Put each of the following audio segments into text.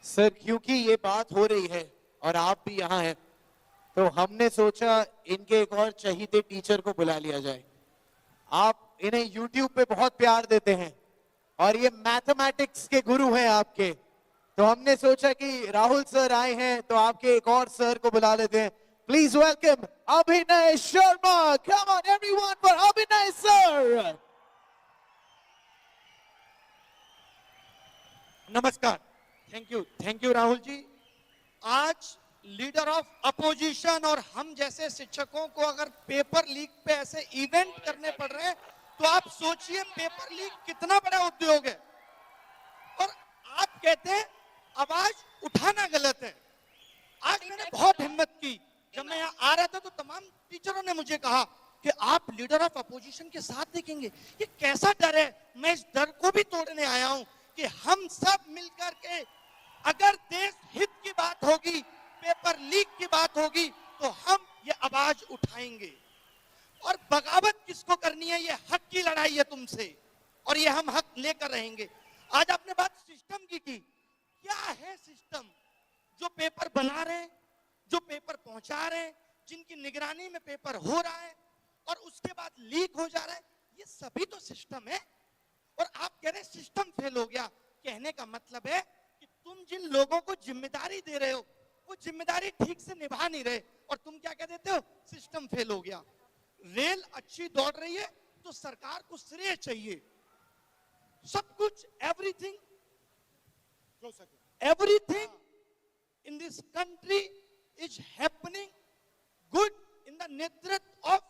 Sir क्योंकि ये बात हो रही है और आप भी यहाँ हैं, तो हमने सोचा इनके एक और चहीते टीचर को बुला लिया जाए। आप इन्हें YouTube पे बहुत प्यार देते हैं और ये मैथमेटिक्स के गुरु हैं आपके, तो हमने सोचा कि राहुल सर आए हैं तो आपके एक और सर को बुला लेते हैं। प्लीज वेलकम अभिनय Sharma. Come on everyone for अभिनय सर। नमस्कार। Thank you Rahul ji. आज लीडर ऑफ अपोजिशन और हम जैसे शिक्षकों को अगर पेपर लीक पे ऐसे इवेंट करने पड़ रहे हैं तो आप सोचिए पेपर लीक कितना बड़ा उद्योग है। और आप कहते हैं आवाज उठाना गलत है। आज मैंने बहुत हिम्मत की, जब मैं यहाँ आ रहा था तो तमाम टीचरों ने मुझे कहा कि आप लीडर ऑफ अपोजिशन के साथ देखेंगे। ये कैसा डर है? मैं इस डर को भी तोड़ने आया हूं कि हम सब मिलकर के अगर देश हित की बात होगी, पेपर लीक की बात होगी, तो हम ये आवाज उठाएंगे। और बगावत किसको करनी है? ये हक की लड़ाई है तुमसे और ये हम हक लेकर रहेंगे। आज आपने बात सिस्टम की क्या है सिस्टम? जो पेपर बना रहे हैं, जो पेपर पहुंचा रहे हैं, जिनकी निगरानी में पेपर हो रहा है और उसके बाद लीक हो जा रहा है, ये सभी तो सिस्टम है। और आप कह रहे हैं सिस्टम फेल हो गया। कहने का मतलब है कि तुम जिन लोगों को जिम्मेदारी दे रहे हो वो जिम्मेदारी ठीक से निभा नहीं रहे और तुम क्या कह देते हो? सिस्टम फेल हो गया। रेल अच्छी दौड़ रही है तो सरकार को श्रेय चाहिए। सब कुछ everything in this country is happening good in the नेतृत्व of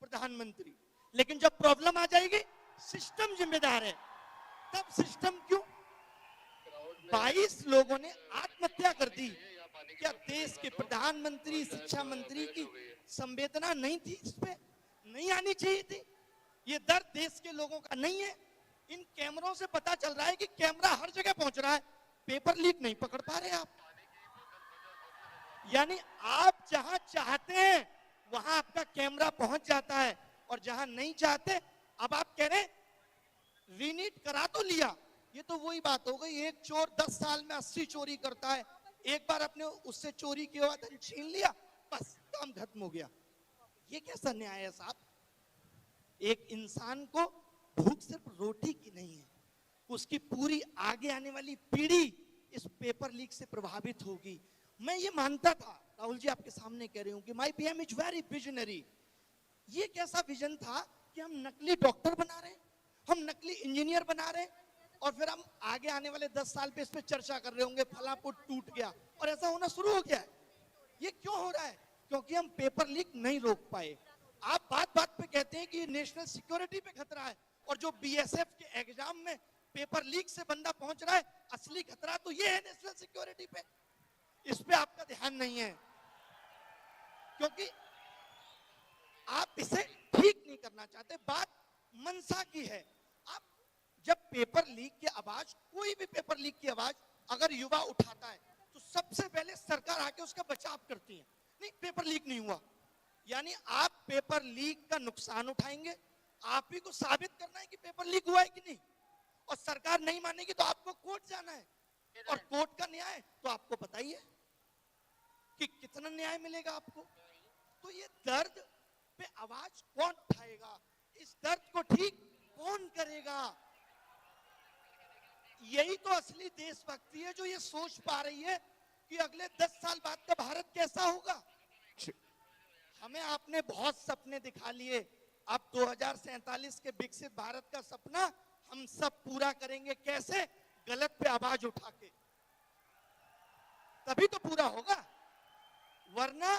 प्रधानमंत्री। लेकिन जब प्रॉब्लम आ जाएगी सिस्टम जिम्मेदार है। तब सिस्टम क्यों? 22 लोगों ने आत्महत्या कर दी। क्या देश के प्रधानमंत्री, शिक्षा मंत्री की संवेदना नहीं थी? इस पे नहीं आनी चाहिए थी? ये दर्द देश के लोगों का नहीं है? इन कैमरों से पता चल रहा है कि कैमरा हर जगह पहुंच रहा है, पेपर लीक नहीं पकड़ पा रहे आप। यानी आप जहां चाहते हैं वहां आपका कैमरा पहुंच जाता है और जहां नहीं चाहते, अब आप कह रहे हैं रीनीट करा तो लिया। ये तो वही बात हो गई, एक चोर 10 साल में 80 चोरी करता है, एक बार अपने उससे चोरी किया हुआ धन छीन लिया, बस काम खत्म हो गया। ये कैसा न्याय है साहब? एक इंसान को भूख सिर्फ रोटी की नहीं है, उसकी पूरी आगे आने वाली पीढ़ी इस पेपर लीक से प्रभावित होगी। मैं ये मानता था, राहुल जी आपके सामने कह रही हूं कि my PM is very visionary. ये कैसा विजन था कि हम नकली डॉक्टर बना रहे हैं, हम नकली इंजीनियर बना रहे हैं और फिर हम आगे आने वाले 10 साल पे इस पे चर्चा कर रहे होंगे फला पुट टूट गया और ऐसा होना शुरू हो गया है। ये क्यों हो रहा है? क्योंकि हम पेपर लीक नहीं रोक पाए। आप बात बात पे कहते हैं कि नेशनल सिक्योरिटी पे खतरा है और जो बीएसएफ के एग्जाम में पेपर लीक से बंदा पहुंच रहा है, असली खतरा तो ये है नेशनल सिक्योरिटी पे। इस पे आपका ध्यान नहीं है क्योंकि आप इसे ठीक नहीं करना चाहते। बात मनसा की है। आप जब पेपर लीक की आवाज, कोई भी पेपर लीक की आवाज अगर युवा उठाता है तो सबसे पहले सरकार आके उसका बचाव करती है। नहीं, पेपर लीक नहीं हुआ, यानी आप पेपर लीक का नुकसान उठाएंगे, आप ही को साबित करना है कि पेपर लीक हुआ है कि नहीं, और सरकार नहीं मानेगी तो आपको कोर्ट जाना है और कोर्ट का न्याय तो आपको पता ही है कि कितना न्याय मिलेगा आपको। तो ये दर्द पे आवाज कौन उठाएगा? इस दर्द को ठीक कौन करेगा? यही तो असली देशभक्ति है जो ये सोच पा रही है कि अगले 10 साल बाद का भारत कैसा होगा। हमें आपने बहुत सपने दिखा लिए, अब 2047 के विकसित भारत का सपना हम सब पूरा करेंगे। कैसे? गलत पे आवाज उठा के, तभी तो पूरा होगा। वरना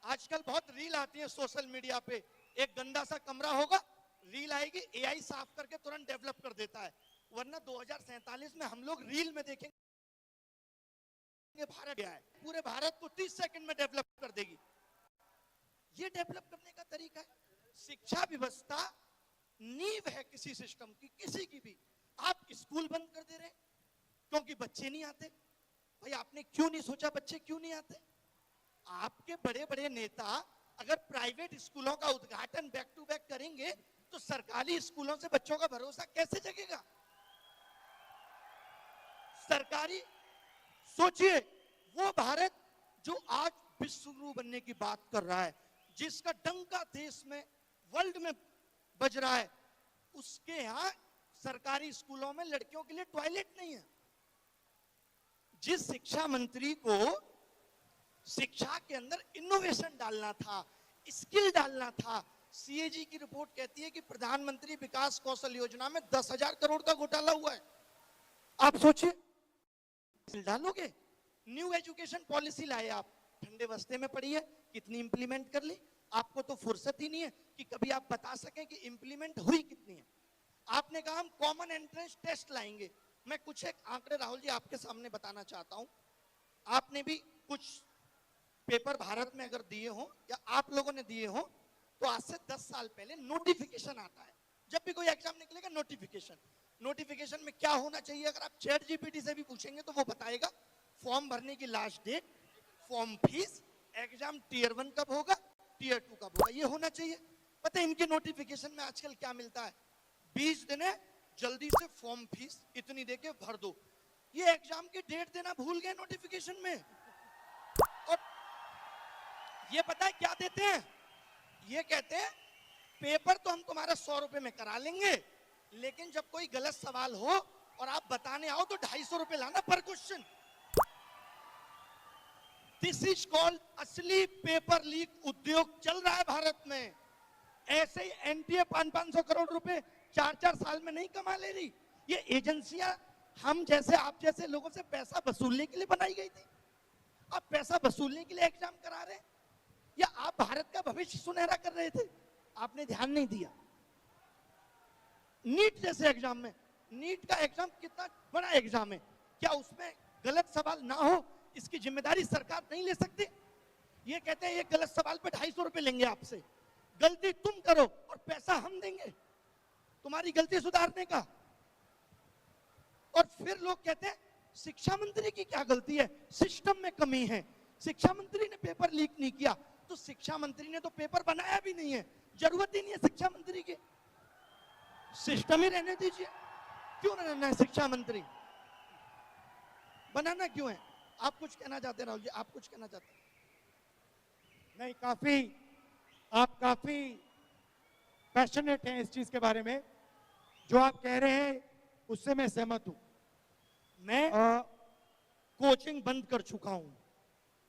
आजकल बहुत रील आती है सोशल मीडिया पे, एक गंदा सा कमरा होगा, रील आएगी, एआई साफ करके तुरंत डेवलप कर देता है। वरना 2047 में हम लोग रील में देखेंगे भारत गया है, पूरे भारत को 30 सेकंड में डेवलप कर देगी। ये डेवलप करने का तरीका है। शिक्षा व्यवस्था नींव है किसी सिस्टम की, किसी की भी। आप स्कूल बंद कर दे रहे हैं क्योंकि बच्चे नहीं आते। भाई आपने क्यों नहीं सोचा बच्चे क्यों नहीं आते? आपके बड़े बड़े नेता अगर प्राइवेट स्कूलों का उद्घाटन बैक टू बैक करेंगे तो सरकारी स्कूलों से बच्चों का भरोसा कैसे जगेगा? सोचिए, वो भारत जो आज विश्व गुरु बनने की बात कर रहा है, जिसका डंका देश में, वर्ल्ड में बज रहा है, उसके यहां सरकारी स्कूलों में लड़कियों के लिए टॉयलेट नहीं है। जिस शिक्षा मंत्री को शिक्षा के अंदर इनोवेशन डालना था, स्किल डालना था, सीएजी की रिपोर्ट कहती है कि प्रधानमंत्री विकास कौशल योजना में 10,000 करोड़ का घोटाला हुआ है। आप सोचिए, डालोगे। न्यू एजुकेशन पॉलिसी लाए आप, ठंडे बस्ते में पड़ी है, कितनी इंप्लीमेंट कर ली? आपको तो फुर्सत ही नहीं है कि कभी आप बता सकें कि इंप्लीमेंट हुई कितनी है। आपने कहा हम कॉमन एंट्रेंस टेस्ट लाएंगे। मैं कुछ एक आंकड़े राहुल जी आपके सामने बताना चाहता हूं। आपने भी कुछ पेपर भारत में अगर दिए हो या आप लोगों ने दिए हो, तो आज से 10 साल पहले नोटिफिकेशन आता है। जब भी कोई एग्जाम निकलेगा नोटिफिकेशन में क्या होना चाहिए, अगर आप चैट जीपीटी से भी पूछेंगे तो वो बताएगा फॉर्म भरने की last date, form fees, exam tier 1 कब होगा, टीयर 2 कब होगा, ये होना चाहिए। पता है इनके नोटिफिकेशन में आजकल क्या मिलता है? 20 दिन है, जल्दी से फॉर्म फीस इतनी देके भर दो। ये एग्जाम की डेट देना भूल गए नोटिफिकेशन में। और ये पता है क्या देते हैं? ये कहते हैं पेपर तो हम तुम्हारा 100 रुपए में करा लेंगे, लेकिन जब कोई गलत सवाल हो और आप बताने आओ तो 250 रुपए लाना पर क्वेश्चन। दिस इज कॉल्ड असली पेपर लीक उद्योग चल रहा है भारत में। ऐसे ही एनटीए 500-500 करोड़ रुपए 4-4 साल में नहीं कमा ले रही। ये एजेंसियां हम जैसे आप जैसे लोगों से पैसा वसूलने के लिए बनाई गई थी। आप पैसा वसूलने के लिए एग्जाम करा रहे हैं, या आप भारत का भविष्य सुनहरा कर रहे थे? आपने ध्यान नहीं दिया। नीट जैसे एग्जाम में, नीट का एग्जाम कितना बड़ा एग्जाम है, क्या उसमें गलत सवाल ना हो इसकी जिम्मेदारी सरकार नहीं ले सकती? ये कहते हैं ये गलत सवाल पे 250 रुपए लेंगे आपसे, गलती तुम करो और पैसा हम देंगे तुम्हारी गलती सुधारने का। और फिर लोग कहते हैं शिक्षा मंत्री की क्या गलती है, सिस्टम में कमी है, शिक्षा मंत्री ने पेपर लीक नहीं किया। तो शिक्षा मंत्री ने तो पेपर बनाया भी नहीं है, जरूरत ही नहीं है शिक्षा मंत्री की, सिस्टम ही रहने दीजिए। क्यों रहना है शिक्षा मंत्री, बनाना क्यों है? आप कुछ कहना चाहते हैं राहुल जी, आप कुछ कहना चाहते हैं? नहीं, आप काफी पैशनेट हैं इस चीज के बारे में। जो आप कह रहे हैं उससे मैं सहमत हूं। मैं कोचिंग बंद कर चुका हूं,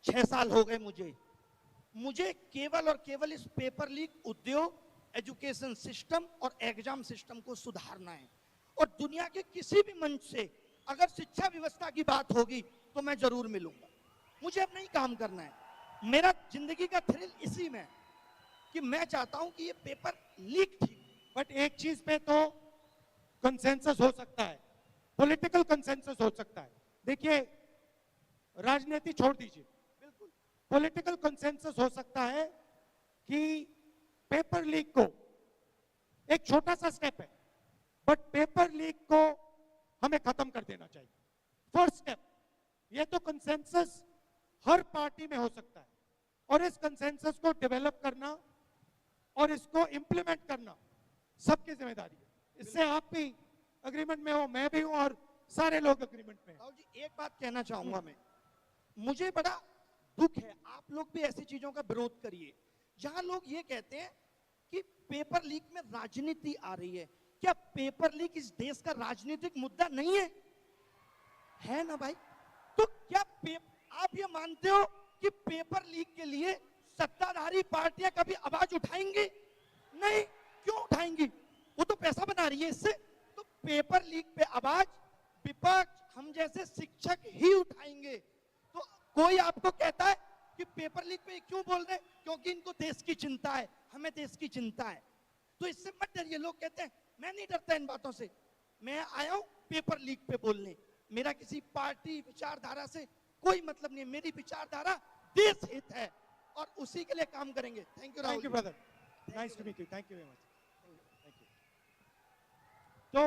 6 साल हो गए मुझे केवल और केवल इस पेपर लीक उद्योग, एजुकेशन सिस्टम और एग्जाम सिस्टम को सुधारना है। और दुनिया के किसी भी मंच से अगर शिक्षा व्यवस्था की बात होगी तो मैं जरूर मिलूंगा। मुझे अब नहीं काम करना है, मेरा जिंदगी का थ्रिल इसी में है कि मैं चाहता हूं कि ये पेपर लीक ठीक। बट एक चीज पे तो कंसेंसस हो सकता है, पॉलिटिकल कंसेंसस हो सकता है। देखिए, राजनीति छोड़ दीजिए, बिल्कुल पॉलिटिकल कंसेंसस हो सकता है कि पेपर लीक को, एक छोटा सा स्टेप है, बट पेपर लीक को हमें खत्म कर देना चाहिए। फर्स्ट स्टेप, ये तो कंसेंसस हर पार्टी में हो सकता है, और इस कंसेंसस को डेवलप करना और इसको इंप्लीमेंट करना सबकी जिम्मेदारी है। इससे आप भी अग्रीमेंट में हो, मैं भी हूं, और सारे लोग अग्रीमेंट में हैं। राहुल जी एक बात कहना चाहूंगा मैं, मुझे बड़ा दुख है, आप लोग भी ऐसी चीजों का विरोध करिए जहां लोग ये कहते हैं कि पेपर लीक में राजनीति आ रही है। क्या पेपर लीक इस देश का राजनीतिक मुद्दा नहीं है? है ना भाई? तो क्या आप ये मानते हो कि पेपर लीक के लिए सत्ताधारी पार्टियां कभी आवाज उठाएंगी? नहीं। क्यों उठाएंगी? वो तो पैसा बना रही है इससे। तो पेपर लीक पे आवाज विपक्ष, हम जैसे शिक्षक ही उठाएंगे। तो कोई आपको कहता है कि पेपर लीक पे क्यों बोल रहे हैं? क्योंकि इनको देश की चिंता है, हमें देश की चिंता है। तो इससे मत डरिए। लोग कहते हैं मैं नहीं डरता इन बातों से, मैं आया हूं पेपर लीक पे बोलने। मेरा किसी पार्टी विचारधारा से कोई मतलब नहीं है, मेरी विचारधारा देश हित है और उसी के लिए काम करेंगे। Thank you thank you brother, nice to meet you, thank you very much, thank you. तो